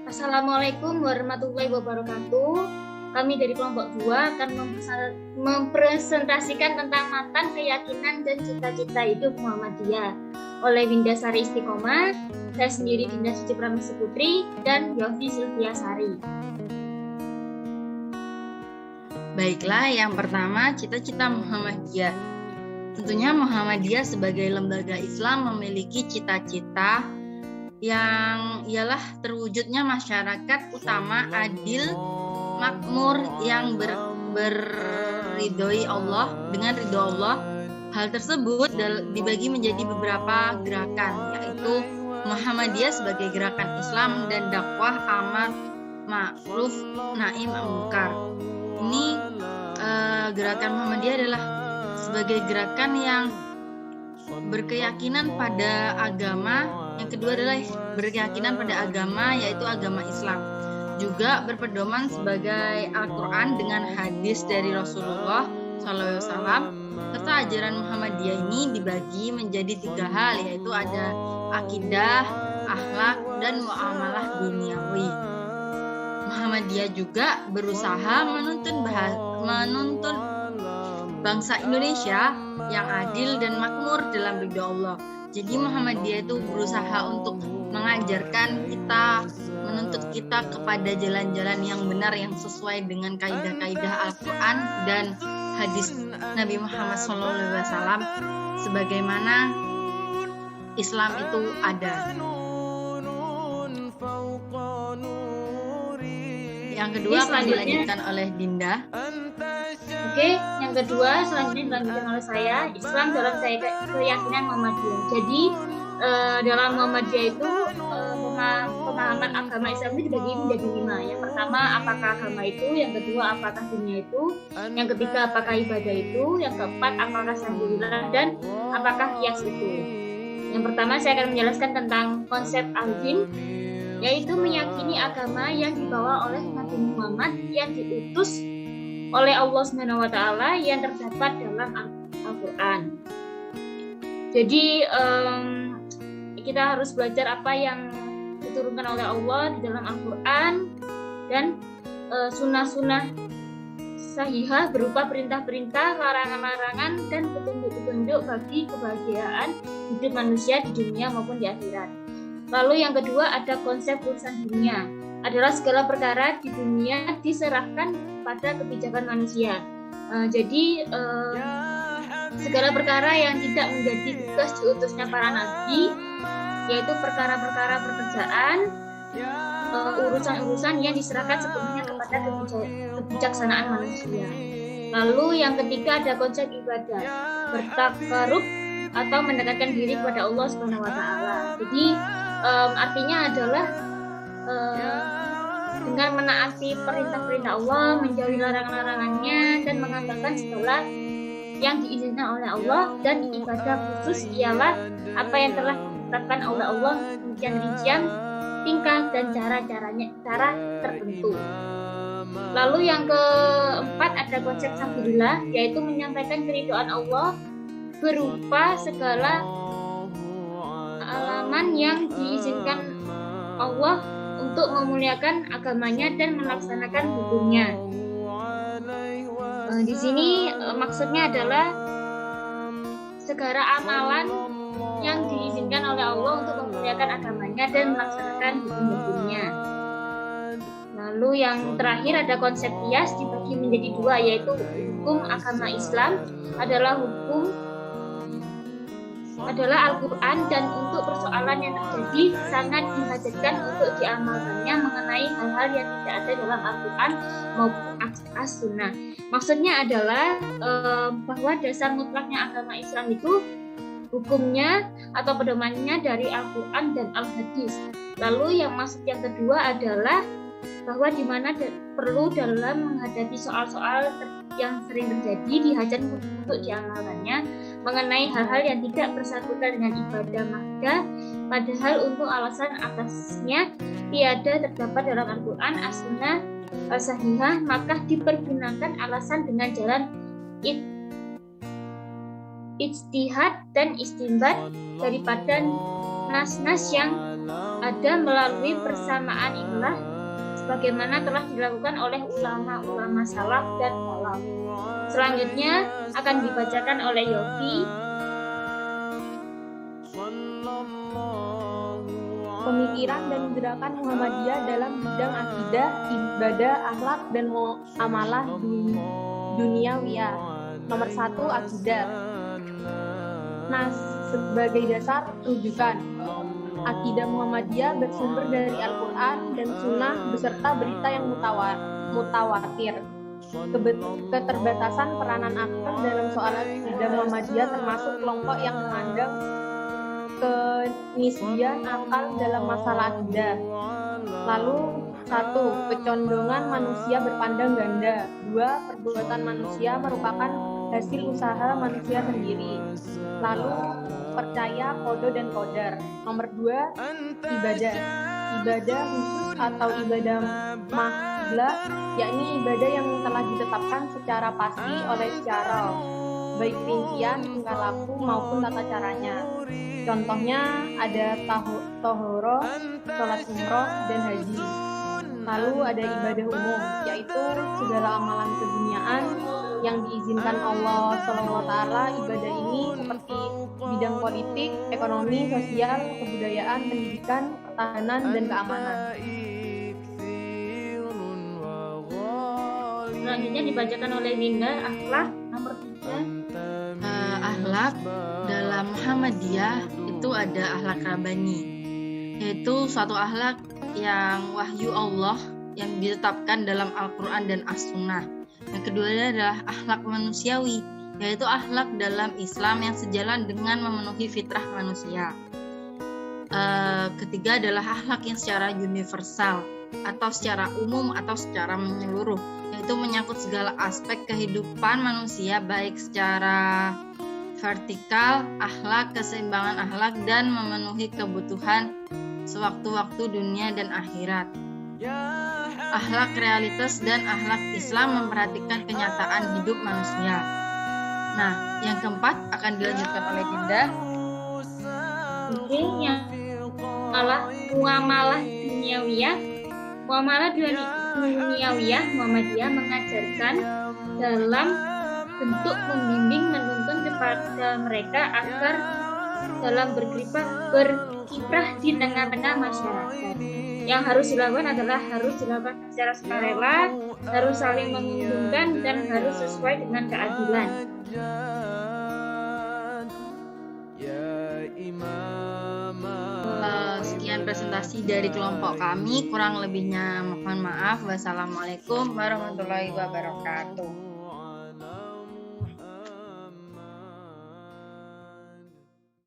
Assalamualaikum warahmatullahi wabarakatuh. Kami dari kelompok 2 akan mempresentasikan tentang matan keyakinan dan cita-cita hidup Muhammadiyah oleh Winda Sari Istiqomah, saya sendiri Dinda Suci Pramesti Putri, dan Yofi Sylvia Sari. Baiklah, yang pertama cita-cita Muhammadiyah. Tentunya Muhammadiyah sebagai lembaga Islam memiliki cita-cita yang ialah terwujudnya masyarakat utama adil, makmur yang berridhoi Allah dengan ridho Allah. Hal tersebut dibagi menjadi beberapa gerakan, yaitu Muhammadiyah sebagai gerakan Islam dan dakwah amar ma'ruf nahi munkar. Ini gerakan Muhammadiyah adalah sebagai gerakan yang berkeyakinan pada agama. Yang kedua adalah berkeyakinan pada agama, yaitu agama Islam. Juga berpedoman sebagai Al-Quran dengan hadis dari Rasulullah SAW. Serta ajaran Muhammadiyah ini dibagi menjadi 3 hal, yaitu ada akidah, akhlak, dan muamalah duniawi. Muhammadiyah juga berusaha menuntun bangsa Indonesia yang adil dan makmur dalam ridho Allah. Jadi Muhammadiyah itu berusaha untuk mengajarkan kita, menuntut kita kepada jalan-jalan yang benar, yang sesuai dengan kaidah-kaidah Al-Quran dan hadis Nabi Muhammad SAW, sebagaimana Islam itu ada. Yang kedua akan dilanjutkan oleh Dinda. Oke, yang kedua selanjutnya dilanjutkan oleh saya, Islam dalam keyakinan Muhammadiyah. Jadi dalam Muhammadiyah itu pemahaman agama Islam itu dibagi menjadi 5. Yang pertama, apakah agama itu? Yang kedua, apakah dunia itu? Yang ketiga, apakah ibadah itu? Yang keempat, apakah sanjungan? Dan apakah qiyas itu? Yang pertama, saya akan menjelaskan tentang konsep al-din, yaitu meyakini agama yang dibawa oleh Nabi Muhammad yang diutus oleh Allah SWT yang terdapat dalam Al-Quran. Jadi kita harus belajar apa yang diturunkan oleh Allah di dalam Al-Quran dan sunnah-sunnah sahihah berupa perintah-perintah, larangan-larangan, dan petunjuk-petunjuk bagi kebahagiaan hidup manusia di dunia maupun di akhirat. Lalu yang kedua ada konsep urusan dunia, adalah segala perkara di dunia diserahkan pada kebijakan manusia. Jadi segala perkara yang tidak menjadi tugas diutusnya para nabi, yaitu perkara-perkara pekerjaan, urusan-urusan yang diserahkan sepenuhnya kepada kebijaksanaan manusia. Lalu yang ketiga ada konsep ibadah, bertakarub atau mendekatkan diri kepada Allah SWT. Jadi artinya adalah dengan menaati perintah-perintah Allah, menjauhi larangan-larangannya, dan mengamalkan segala yang diizinkan oleh Allah. Dan ibadah khusus ialah apa yang telah ditetapkan oleh Allah, rincian-rincian tingkah dan cara tertentu. Lalu yang keempat ada konsep sambilillah, yaitu menyampaikan keridhaan Allah berupa segala alaman yang diizinkan Allah untuk memuliakan agamanya dan melaksanakan hukumnya. Di sini maksudnya adalah segala amalan yang diizinkan oleh Allah untuk memuliakan agamanya dan melaksanakan hukum-hukumnya. Lalu yang terakhir ada konsep qiyas, dibagi menjadi 2, yaitu hukum agama Islam adalah Al-Quran, dan untuk persoalan yang terjadi sangat dihajarkan untuk diamalkannya mengenai hal-hal yang tidak ada dalam Al-Quran maupun As-Sunnah. Maksudnya adalah bahwa dasar mutlaknya agama Islam itu hukumnya atau pedomannya dari Al-Quran dan Al-Hadis. Lalu yang maksud yang kedua adalah bahwa di mana perlu dalam menghadapi soal-soal yang sering terjadi dihajarkan untuk diamalkannya mengenai hal-hal yang tidak bersangkutan dengan ibadah mahdah, padahal untuk alasan atasnya tiada terdapat dalam Al-Quran, As-Sunnah, As-Sahihah, maka dipergunakan alasan dengan jalan ijtihad dan istinbat daripada nas-nas yang ada melalui persamaan inilah sebagaimana telah dilakukan oleh ulama-ulama salaf dan khalaf. Selanjutnya akan dibacakan oleh Yofi. Pemikiran dan gerakan Muhammadiyah dalam bidang akidah, ibadah, akhlak, dan muamalah duniawiyah. Nomor 1, akidah. Nah, sebagai dasar rujukan, akidah Muhammadiyah bersumber dari Al-Quran dan Sunnah beserta berita yang mutawatir. Keterbatasan peranan akal dalam soal akidah Muhammadiyah termasuk kelompok yang memandang kenisbian akal dalam masalah akidah. Lalu 1. Kecondongan manusia berpandang ganda. 2. Perbuatan manusia merupakan hasil usaha manusia sendiri. Lalu percaya kodo dan kodar. Nomor 2. Ibadah. Ibadah khusus atau ibadah mahlah, yakni ibadah yang telah ditetapkan secara pasti oleh syara, baik rincian, tingkah laku maupun tata caranya. Contohnya ada tohoro, sholat umroh, dan haji. Lalu ada ibadah umum, yaitu segala amalan keduniaan yang diizinkan Allah SWT. Ibadah ini seperti bidang politik, ekonomi, sosial, kebudayaan, pendidikan, pertahanan, dan keamanan. Selanjutnya dibacakan oleh Winda, akhlak nomor 3. Akhlak dalam Muhammadiyah itu ada akhlak rabbani, yaitu suatu akhlak yang wahyu Allah yang ditetapkan dalam Al-Quran dan As-Sunnah. Yang kedua adalah akhlak manusiawi, yaitu akhlak dalam Islam yang sejalan dengan memenuhi fitrah manusia. Ketiga adalah akhlak yang secara universal atau secara umum atau secara menyeluruh, yaitu menyangkut segala aspek kehidupan manusia baik secara vertikal, akhlak, keseimbangan akhlak, dan memenuhi kebutuhan sewaktu-waktu dunia dan akhirat. Akhlak realitas dan akhlak Islam memperhatikan kenyataan hidup manusia. Nah, yang keempat akan dilanjutkan oleh Dinda. Oke, yang muamalah duniawiyah. Muamalah duniawiyah Muhammadiyah mengajarkan dalam bentuk membimbing menuntun kepada mereka agar dalam berkiprah di tengah-tengah masyarakat. Yang harus dilakukan adalah harus dilakukan secara sukarela, harus saling menguntungkan, dan harus sesuai dengan keadilan. Sekian presentasi dari kelompok kami, kurang lebihnya mohon maaf. Wassalamualaikum warahmatullahi wabarakatuh.